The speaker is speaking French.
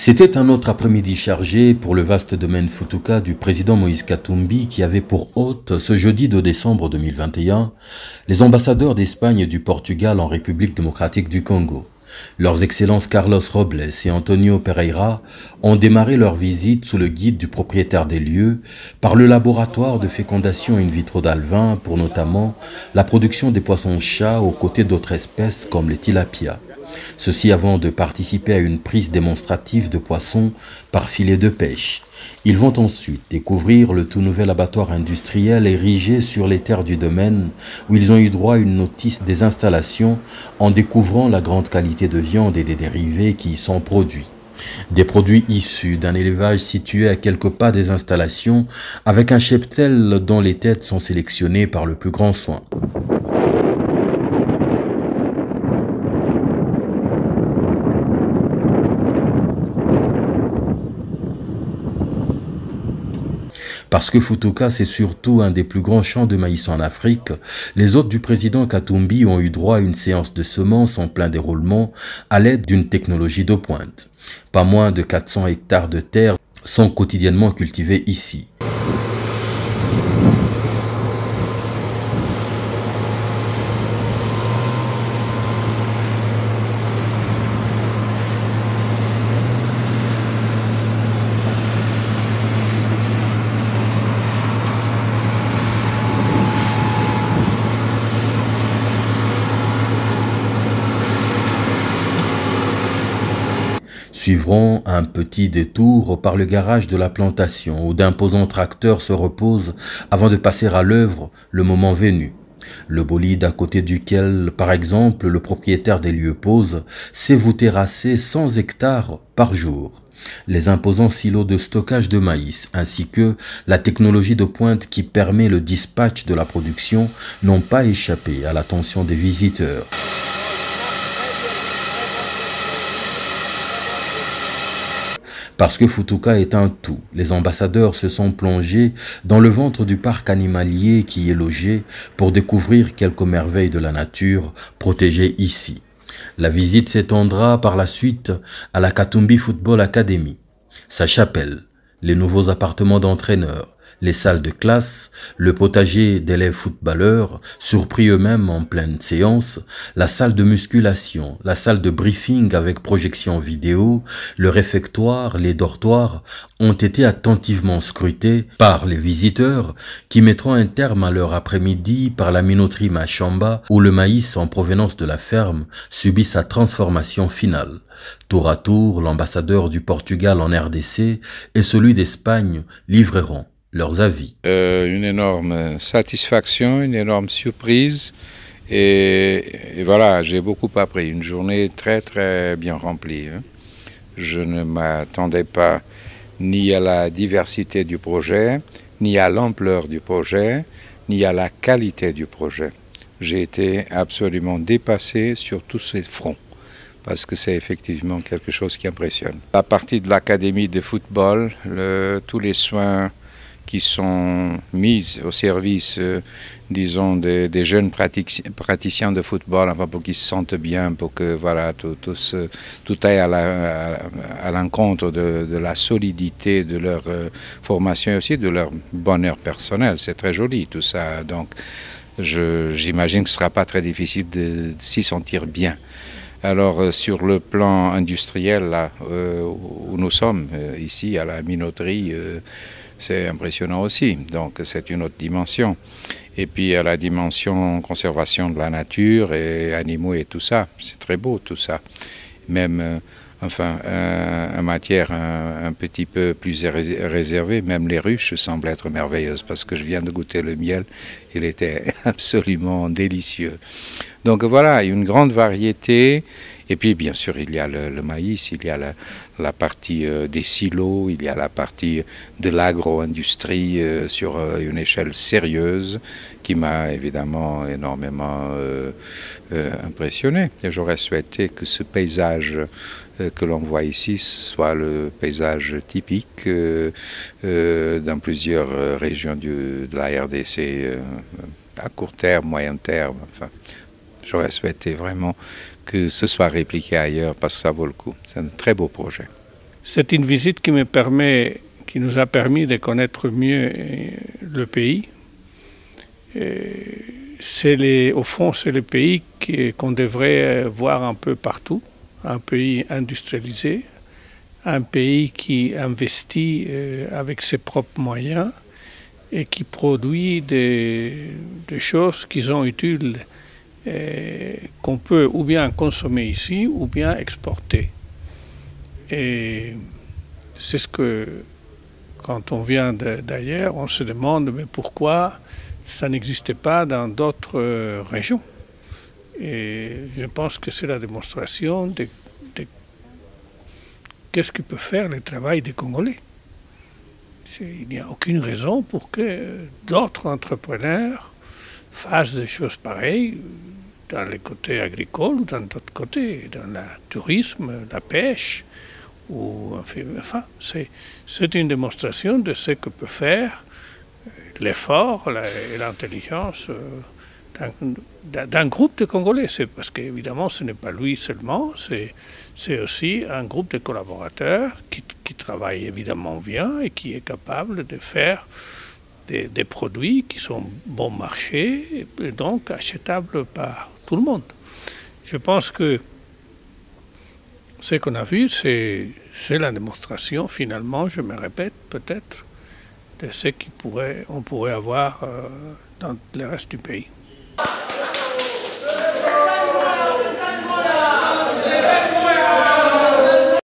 C'était un autre après-midi chargé pour le vaste domaine Futuka du président Moïse Katumbi qui avait pour hôte ce jeudi 2 décembre 2021 les ambassadeurs d'Espagne et du Portugal en République démocratique du Congo. Leurs excellences Carlos Robles et Antonio Pereira ont démarré leur visite sous le guide du propriétaire des lieux par le laboratoire de fécondation in vitro d'Alvin pour notamment la production des poissons-chats aux côtés d'autres espèces comme les tilapias. Ceci avant de participer à une prise démonstrative de poissons par filet de pêche. Ils vont ensuite découvrir le tout nouvel abattoir industriel érigé sur les terres du domaine où ils ont eu droit à une notice des installations en découvrant la grande qualité de viande et des dérivés qui y sont produits. Des produits issus d'un élevage situé à quelques pas des installations avec un cheptel dont les têtes sont sélectionnées par le plus grand soin. Parce que Futuka, c'est surtout un des plus grands champs de maïs en Afrique, les hôtes du président Katumbi ont eu droit à une séance de semences en plein déroulement à l'aide d'une technologie de pointe. Pas moins de 400 hectares de terre sont quotidiennement cultivés ici. Suivront un petit détour par le garage de la plantation où d'imposants tracteurs se reposent avant de passer à l'œuvre le moment venu. Le bolide à côté duquel, par exemple, le propriétaire des lieux pose, sait vous terrasser 100 hectares par jour. Les imposants silos de stockage de maïs ainsi que la technologie de pointe qui permet le dispatch de la production n'ont pas échappé à l'attention des visiteurs. Parce que Futuka est un tout, les ambassadeurs se sont plongés dans le ventre du parc animalier qui y est logé pour découvrir quelques merveilles de la nature protégées ici. La visite s'étendra par la suite à la Katumbi Football Academy, sa chapelle, les nouveaux appartements d'entraîneurs, les salles de classe, le potager d'élèves footballeurs, surpris eux-mêmes en pleine séance, la salle de musculation, la salle de briefing avec projection vidéo, le réfectoire, les dortoirs ont été attentivement scrutés par les visiteurs qui mettront un terme à leur après-midi par la minoterie Machamba où le maïs en provenance de la ferme subit sa transformation finale. Tour à tour, l'ambassadeur du Portugal en RDC et celui d'Espagne livreront leurs avis. Une énorme satisfaction, une énorme surprise et voilà, j'ai beaucoup appris. Une journée très très bien remplie. Je ne m'attendais pas ni à la diversité du projet, ni à l'ampleur du projet, ni à la qualité du projet. J'ai été absolument dépassé sur tous ces fronts. Parce que c'est effectivement quelque chose qui impressionne. À partir de l'académie de football, tous les soins qui sont mis au service, disons, des jeunes praticiens de football, enfin, pour qu'ils se sentent bien, pour que voilà, tout aille à l'encontre de la solidité de leur formation et aussi de leur bonheur personnel. C'est très joli tout ça, donc j'imagine que ce ne sera pas très difficile de s'y sentir bien. Alors sur le plan industriel, là, où nous sommes, ici à la minoterie, c'est impressionnant aussi, donc c'est une autre dimension. Et puis à la dimension conservation de la nature et animaux et tout ça, c'est très beau tout ça. Même, enfin, en matière un petit peu plus réservée, même les ruches semblent être merveilleuses parce que je viens de goûter le miel, il était absolument délicieux. Donc voilà, une grande variété. Et puis bien sûr il y a le maïs, il y a la partie des silos, il y a la partie de l'agro-industrie sur une échelle sérieuse qui m'a évidemment énormément impressionné. Et j'aurais souhaité que ce paysage que l'on voit ici soit le paysage typique dans plusieurs régions de la RDC à court terme, moyen terme, enfin. J'aurais souhaité vraiment que ce soit répliqué ailleurs parce que ça vaut le coup. C'est un très beau projet. C'est une visite qui nous a permis de connaître mieux le pays. Au fond, c'est le pays qu'on devrait voir un peu partout, un pays industrialisé, un pays qui investit avec ses propres moyens et qui produit des choses qui sont utiles, qu'on peut ou bien consommer ici ou bien exporter. Et c'est ce que, quand on vient d'ailleurs, on se demande mais pourquoi ça n'existait pas dans d'autres régions. Et je pense que c'est la démonstration de qu'est-ce que peut faire le travail des Congolais. Il n'y a aucune raison pour que d'autres entrepreneurs fassent des choses pareilles dans les côtés agricoles ou dans d'autres côtés, dans le tourisme, la pêche. Enfin, c'est une démonstration de ce que peut faire l'effort et l'intelligence d'un groupe de Congolais. C'est parce qu'évidemment, ce n'est pas lui seulement, c'est aussi un groupe de collaborateurs qui travaille évidemment bien et qui est capable de faire des produits qui sont bon marché et donc achetables par tout le monde. Je pense que ce qu'on a vu, c'est la démonstration, finalement, je me répète peut-être, de ce qu'on pourrait avoir dans le reste du pays.